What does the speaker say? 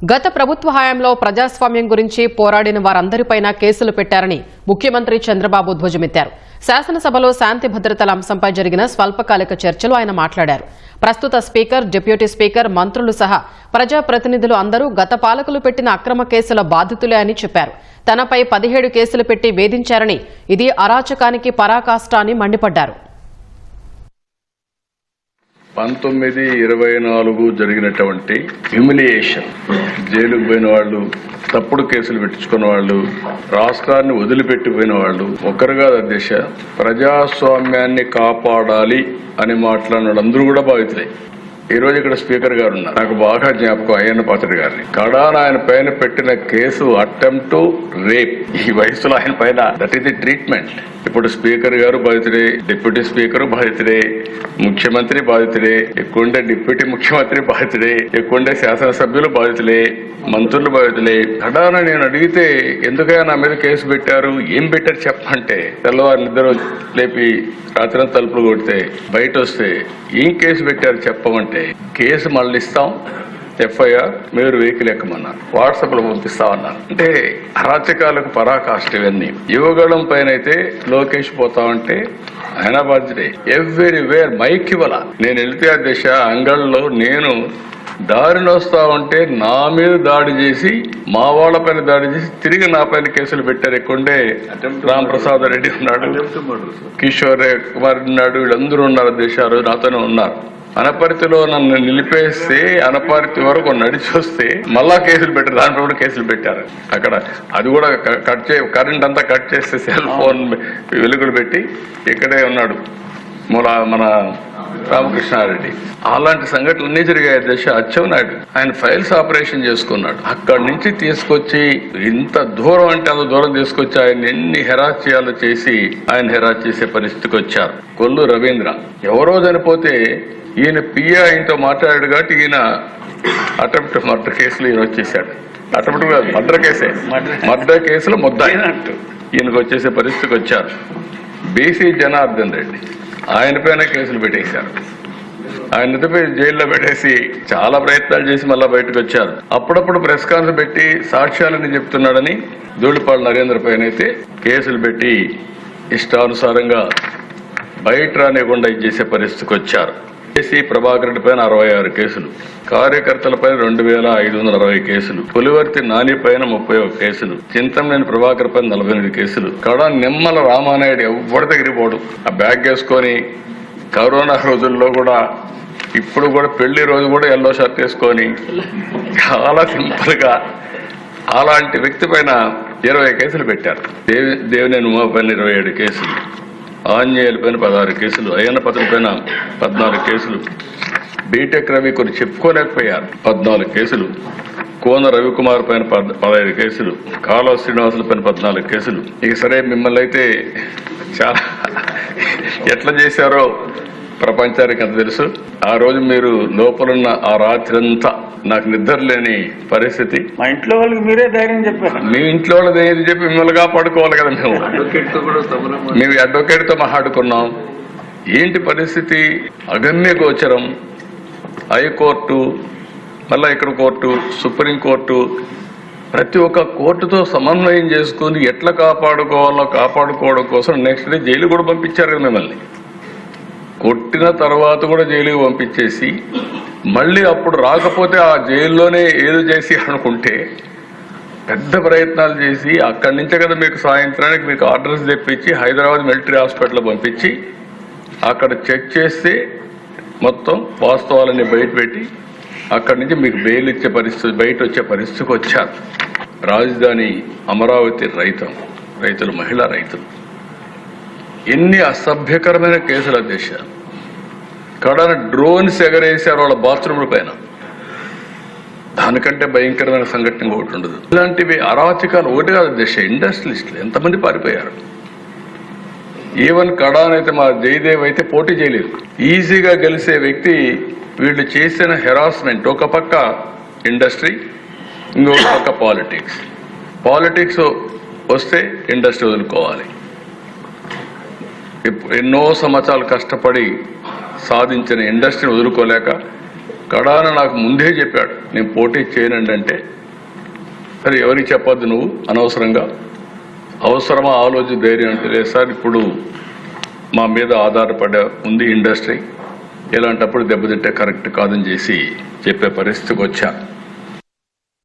గత ప్రభుత్వ హయాంలో ప్రజాస్వామ్యం గురించి పోరాడిన వారందరిపైన కేసులు పెట్టారని ముఖ్యమంత్రి చంద్రబాబు ధ్వజమెత్తారు. శాసనసభలో శాంతి భద్రతల అంశంపై జరిగిన స్వల్పకాలిక చర్చలో ఆయన మాట్లాడారు. ప్రస్తుత స్పీకర్, డిప్యూటీ స్పీకర్, మంత్రులు సహా ప్రజాప్రతినిధులు అందరూ గత పాలకులు పెట్టిన అక్రమ కేసుల బాధితులే అని చెప్పారు. తనపై 17 కేసులు పెట్టి వేధించారని, ఇది అరాచకానికి పరాకాష్ట అని మండిపడ్డారు. 1924 జరిగినటువంటి హ్యూమిలియేషన్, జైలుకు పోయిన వాళ్ళు, తప్పుడు కేసులు పెట్టించుకున్న వాళ్ళు, రాష్ట్రాన్ని వదిలిపెట్టిపోయిన వాళ్ళు ఒక్కరు కాదు అధ్యక్ష. ప్రజాస్వామ్యాన్ని కాపాడాలి అని మాట్లాడిన వాళ్ళందరూ కూడా బాధితులే. ఈ రోజు ఇక్కడ స్పీకర్ గారు ఉన్నారు. నాకు బాగా జ్ఞాపకం అయ్యన్న పాత్రుడు గారిని. కడాన ఆయన పైన పెట్టిన కేసు అటెంప్ట్ టు రేప్. ఈ వయసులో ఆయన పైన దట్ ఈస్ ది ట్రీట్మెంట్. ఇప్పుడు స్పీకర్ గారు బాధితుడే, డిప్యూటీ స్పీకర్ బాధితుడే, ముఖ్యమంత్రి బాధితుడే, ఎక్కువండే డిప్యూటీ ముఖ్యమంత్రి బాధితుడే, ఎక్కువండే శాసనసభ్యులు బాధితులే, మంత్రులు బాధితులే. కడాన నేను అడిగితే ఎందుకైనా నా మీద కేసు పెట్టారు, ఏం పెట్టారు చెప్పంటే, తెల్లవారిద్దరు లేపి రాత్రి తలుపులు కొడితే బయట వస్తే ఏం కేసు పెట్టారు చెప్పమంటే, కేసు మళ్ళీ ఇస్తాం, ఎఫ్ఐఆర్ మీరు వెహికల్ ఎక్కమన్నారు, వాట్సాప్ లో పంపిస్తామన్నారు. అంటే అరాచకాలకు పరాకాష్ట ఇవన్నీ. యువగళం పైన అయితే లోకేష్ పోతామంటే ఆయన బాధ్యతే. ఎవ్రీవేర్ మైక్ ఇవ్వాల. నేను వెళితే ఆ దిశ అంగళ్ళలో నేను దారిని వస్తా ఉంటే నా మీద దాడి చేసి, మా వాళ్ళ పైన దాడి చేసి తిరిగి నా పైన కేసులు పెట్టారు. ఎక్కువండే రామప్రసాద్ రెడ్డి ఉన్నాడు, కిషోర్ కుమార్ ఉన్నాడు, వీళ్ళందరూ ఉన్నారు దేశాలు నాతోనే ఉన్నారు. అనపర్తిలో నన్ను నిలిపేస్తే అనపర్తి వరకు నడిచి వస్తే మళ్ళా కేసులు పెట్టారు. దాంట్లో కూడా కేసులు పెట్టారు. అక్కడ అది కూడా కరెంట్ అంతా కట్ చేస్తే సెల్ ఫోన్ వెలుగులు పెట్టి ఇక్కడే ఉన్నాడు మన రామకృష్ణారెడ్డి. అలాంటి సంఘటనలు అన్నీ జరిగాయి దశ. అచ్చెన్నాయుడు ఆయన ఫైల్స్ ఆపరేషన్ చేసుకున్నాడు. అక్కడి నుంచి తీసుకొచ్చి ఇంత దూరం అంటే అంత దూరం తీసుకొచ్చి ఆయన ఎన్ని హెరాస్ చేయాలో చేసి ఆయన హెరాస్ చేసే పరిస్థితికి వచ్చారు. కొల్లు రవీంద్ర ఎవరో చనిపోతే ఈయన పిఏ ఆయనతో మాట్లాడాడు కాబట్టి ఈయన అటెంప్ట్ మర్డర్ కేసులు ఈయన వచ్చేసాడు. అటెంప్ట్ మర్డర్ కేసులో ముద్దాయినట్టు ఈయనకు వచ్చేసే పరిస్థితికి వచ్చారు. బీసీ జనార్దన్ రెడ్డి ఆయన పైన కేసులు పెట్టేశారు. ఆయన జైల్లో పెట్టేసి చాలా ప్రయత్నాలు చేసి మళ్ళా బయటకు వచ్చారు. అప్పుడప్పుడు ప్రెస్ కాన్ఫరెన్స్ పెట్టి సాక్ష్యాలని చెప్తున్నాడని ధూళిపాడు నరేంద్ర పైన అయితే కేసులు పెట్టి ఇష్టానుసారంగా బయట రానివ్వకుండా చేసే పరిస్థితికి వచ్చారు. కేసీ ప్రభాకర్ రెడ్డి పైన 66 కేసులు, కార్యకర్తలపై 2560 కేసులు, పులివర్తి నాని పైన 31 కేసులు, చింతమనేని ప్రభాకర్ పైన 48 కేసులు. కడ నిమ్మల రామానాయుడు ఎవరి దగ్గరికి పోడు, ఆ బ్యాగ్ వేసుకొని కరోనా రోజుల్లో కూడా, ఇప్పుడు కూడా పెళ్లి రోజు కూడా ఎల్లో షర్ట్ వేసుకొని చాలా సింపుల్ గా అలాంటి వ్యక్తి పైన 20 కేసులు పెట్టారు. దేవినేని ఉమా పైన 27 కేసులు, ఆంజనేయుల పైన 16 కేసులు, అయ్యన్న పత్రుల పైన 14 కేసులు, బీటెక్ రవి కొన్ని చెప్పుకోలేకపోయారు 14 కేసులు, కోన రవికుమార్ పైన 15 కేసులు, కాలువ శ్రీనివాసుల పైన 14 కేసులు. ఇక సరే మిమ్మల్ని అయితే చాలా ఎట్లా చేశారో ప్రపంచానికి అంత తెలుసు. ఆ రోజు మీరు లోపలున్న ఆ రాత్రి అంతా నాకు నిద్ర లేని పరిస్థితి. మా ఇంట్లో వాళ్ళకి మీరే ధైర్యం చెప్పారు. మీ ఇంట్లో వాళ్ళది ఏది చెప్పి మిమ్మల్ని కాపాడుకోవాలి కదా. మేము అడ్వకేట్ తో మాట్లాడుకున్నాం. ఏంటి పరిస్థితి? అగమ్య గోచరం. హైకోర్టు, మళ్ళా ఇక్కడ కోర్టు, సుప్రీంకోర్టు, ప్రతి ఒక్క కోర్టుతో సమన్వయం చేసుకుని ఎట్లా కాపాడుకోవాలో కాపాడుకోవడం కోసం నెక్స్ట్ డే జైలు కూడా పంపించారు కదా మిమ్మల్ని. కొట్టిన తర్వాత కూడా జైలుకి పంపించేసి మళ్ళీ అప్పుడు రాకపోతే ఆ జైల్లోనే ఏదో చేసి అనుకుంటే పెద్ద ప్రయత్నాలు చేసి అక్కడి నుంచే కదా మీకు సాయంత్రానికి మీకు ఆర్డర్స్ తెప్పించి హైదరాబాద్ మిలిటరీ హాస్పిటల్ పంపించి అక్కడ చెక్ చేస్తే మొత్తం వాస్తవాలన్నీ బయట పెట్టి అక్కడి నుంచి మీకు బెయిల్ ఇచ్చే పరిస్థితి, బయట వచ్చే పరిస్థితికి వచ్చారు. రాజధాని అమరావతి రైతులు మహిళా రైతులు ఎన్ని అసభ్యకరమైన కేసుల దిశ. కడాన డ్రోన్స్ ఎగరేసారు వాళ్ళ బాత్రూమ్ల పైన. దానికంటే భయంకరమైన సంఘటన ఒకటి ఉండదు. ఇలాంటివి అరాచకాలు ఒకటి కాదు దిశ. ఇండస్ట్రియలిస్టులు ఎంతమంది పారిపోయారు. ఈవెన్ కడానైతే మా జయదేవ్ అయితే పోటీ చేయలేదు. ఈజీగా గెలిచే వ్యక్తి వీళ్ళు చేసిన హెరాస్మెంట్. ఒక పక్క ఇండస్ట్రీ, ఇంకొక పక్క పాలిటిక్స్ వస్తే ఇండస్ట్రీ వదులుకోవాలి. ఎన్నో సంవత్సరాలు కష్టపడి సాధించిన ఇండస్ట్రీని వదులుకోలేక కడాన నాకు ముందే చెప్పాడు నేను పోటీ చేయనండి అంటే, సరే ఎవరికి చెప్పొద్దు నువ్వు అనవసరంగా, అవసరమా ఆలోచన ధైర్యం అంటే, లేదు సార్ ఇప్పుడు మా మీద ఆధారపడే ఉంది ఇండస్ట్రీ, ఇలాంటప్పుడు దెబ్బతింటే కరెక్ట్ కాదని చేసి చెప్పే పరిస్థితికి వచ్చా.